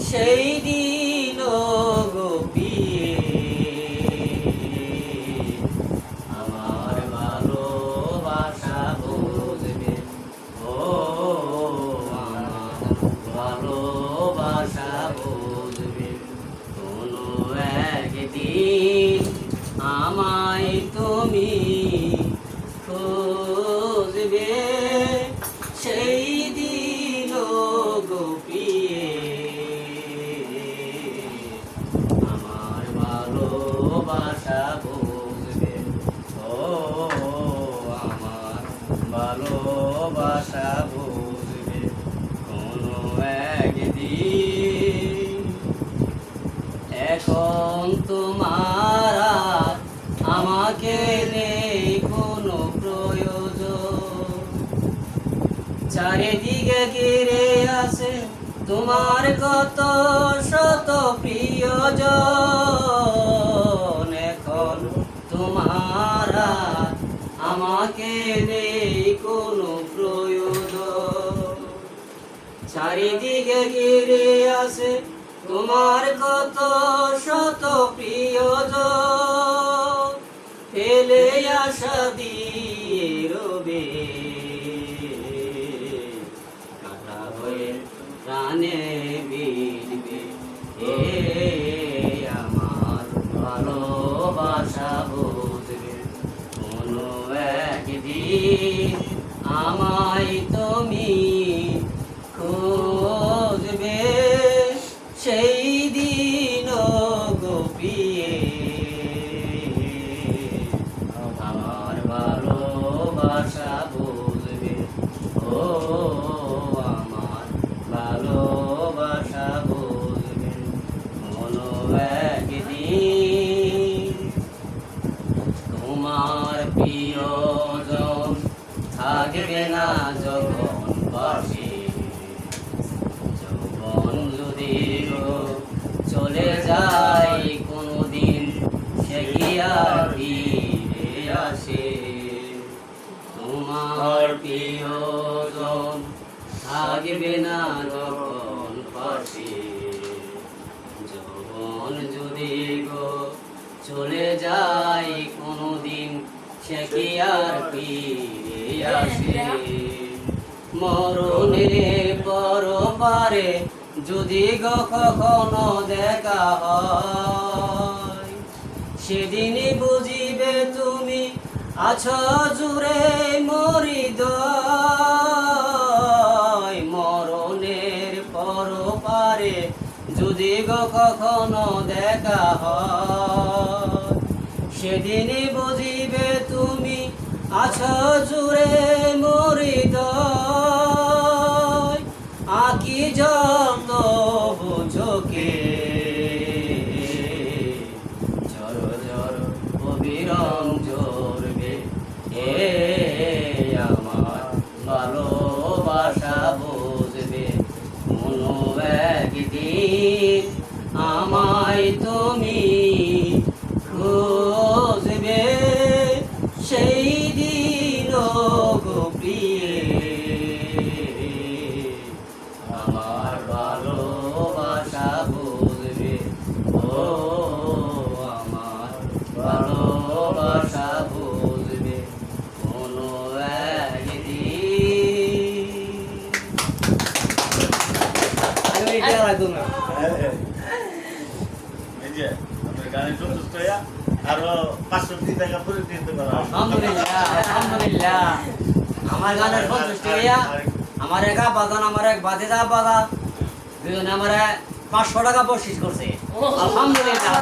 সেই দিন গোপিয়ে আমার ভালোবাসা বুঝবে ও আমার ভালোবাসা বুঝবে কোনো একদিন আমায় তুমি খুঁজবে সেই দিন গোপিয়ে আমার ভালোবাসা বুঝবে ও আমার ভালোবাসা বুঝবে কোনো একদিন এখন তোমার আর আমাকে নেই কোনো প্রয়োজন চারিদিকে ঘিরে আছে তোমার কত শত প্রিয়জন এখন তোমার আর আমাকে নেই কোনো প্রয়োজন চারিদিকে ঘিরে আছে তোমার কত শত প্রিয়জন ফেলে আশা দিয়ে রবে কাটা হয়ে প্রাণে বিনবে এ আমার ভালোবাসা বুঝবে কোনো একদিন আমায় তুমি খুঁজবে সেই দিন গোপিয়ে আমার ভালোবাসা বুঝবে ও আমার ভালোবাসা বুঝবে কোনো একদিন তোমার প্রিয়জন থাকবে না যখন পাশে যদি চলে যায় কোনদিন সে কি আর ফিরে আসে তোমার প্রিয়জন থাকবে না যখন পাশে যখন যদি গো চলে যায় কোনদিন সে কি আর ফিরে আসে মরণের পরপারে যদি গো কখনো দেখা হয় সেদিনই বুঝিবে তুমি আছো জুড়ে মরিদয় মরণের পরপারে যদি গো কখনো দেখা হয় সেদিনই বুঝিবে তুমি আছো জুড়ে মরিদয় আকি যত বুঝোকে ঝর ঝর অবিরাম ঝরবে এ আমার ভালোবাসা বুঝবে কোনো একদিন আমায় তুমি খুঁজবে সেই দিন গোপিয়ে আমার ভালোবাসা বুঝবে ও আমার ভালোবাসা বুঝবে কোনো একদিন গানের সন্তুষ্ট হইয়া আরো 500 টাকা করে দিতে পারো আলহামদুলিল্লাহ আলহামদুলিল্লাহ আমার গানের সন্তুষ্ট হইয়া আমার এক আব্বাজান আমার এক ভাতিজা আব্বাজান দুজনে আমার 500 টাকা বকশিশ করছে আলহামদুলিল্লাহ